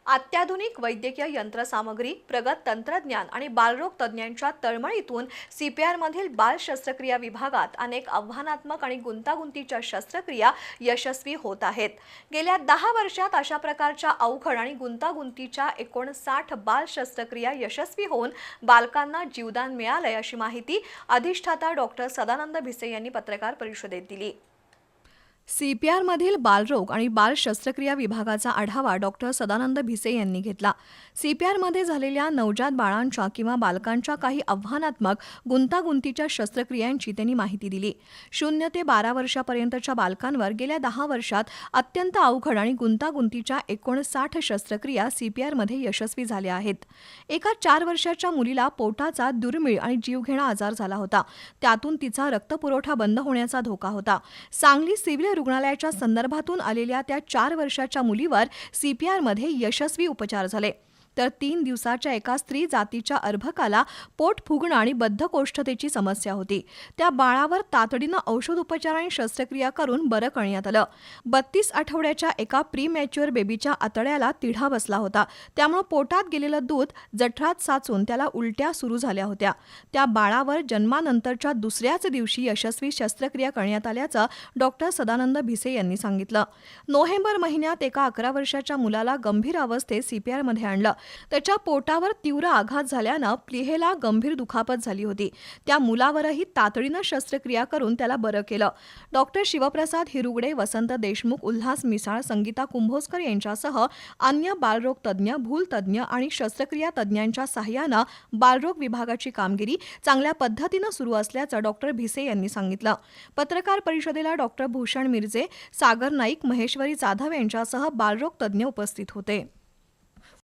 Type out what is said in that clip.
अत्याधुनिक वैद्यकीय यंत्रसामग्री, प्रगत तंत्रज्ञान आणि बालरोग तज्ज्ञांच्या तळमळीतून सीपीआरमधील बाल शस्त्रक्रिया विभागात अनेक आव्हानात्मक आणि गुंतागुंतीच्या शस्त्रक्रिया यशस्वी होत आहेत। गेल्या 10 वर्षात अशा प्रकारच्या अवघड आणि गुंतागुंतीच्या 59 बाल शस्त्रक्रिया यशस्वी होऊन बालकांना जीवदान मिळाले, अशी माहिती अधिष्ठाता डॉक्टर सदानंद भिसे यांनी पत्रकार परिषदेत दिली। सीपीआरमधील बालरोग आणि बाल शस्त्रक्रिया विभागाचा आढावा डॉक्टर सदानंद भिसे यांनी घेतला। सीपीआरमध्ये झालेल्या नवजात बाळांच्या किंवा बालकांच्या काही आव्हानात्मक गुंतागुंतीच्या शस्त्रक्रियांची त्यांनी माहिती दिली। 0 ते 12 वर्षापर्यंतच्या बालकांवर गेल्या 10 वर्षात अत्यंत अवघड आणि गुंतागुंतीच्या 59 शस्त्रक्रिया सीपीआरमध्ये यशस्वी झाल्या आहेत। एका 4 वर्षाच्या मुलीला पोटाचा दुर्मिळ आणि जीवघेणा आजार झाला होता। त्यातून तिचा रक्तपुरवठा बंद होण्याचा धोका होता। सांगली सिव्हिल रुग्णालयाच्या संदर्भातून आलेल्या त्या 4 वर्षाच्या मुलीवर सीपीआरमध्ये यशस्वी उपचार झाले। तर 3 दिवसाच्या एका स्त्री जातीच्या अर्भकाला पोट फुगणं आणि बद्धकोष्ठतेची समस्या होती। त्या बाळावर तातडीनं औषधोपचार आणि शस्त्रक्रिया करून बरं करण्यात आलं। 32 आठवड्याच्या एका प्रीमॅच्युअर बेबीच्या आतड्याला तिढा बसला होता, त्यामुळे पोटात गेलेलं दूध जठरात साचून त्याला उलट्या सुरू झाल्या होत्या। त्या बाळावर जन्मानंतरच्या दुसऱ्याच दिवशी यशस्वी शस्त्रक्रिया करण्यात आल्याचं डॉक्टर सदानंद भिसे यांनी सांगितलं। नोव्हेंबर महिन्यात एका 11 वर्षाच्या मुलाला गंभीर अवस्थेत सीपीआरमध्ये आणलं। त्याच्या पोटावर तीव्र आघात झाल्यानं प्लीहेला गंभीर दुखापत झाली होती। त्या मुलावरही तातडीनं शस्त्रक्रिया करून त्याला बरं केलं। डॉक्टर शिवप्रसाद हिरुगडे, वसंत देशमुख, उल्हास मिसाळ, संगीता कुंभोजकर यांच्यासह अन्य बालरोग तज्ज्ञ, भूलतज्ज्ञ आणि शस्त्रक्रिया तज्ज्ञांच्या सहाय्यानं बालरोग विभागाची कामगिरी चांगल्या पद्धतीनं सुरू असल्याचं डॉक्टर भिसे यांनी सांगितलं। पत्रकार परिषदेला डॉक्टर भूषण मिरजे, सागर नाईक, महेश्वरी जाधव यांच्यासह बालरोग तज्ज्ञ उपस्थित होते।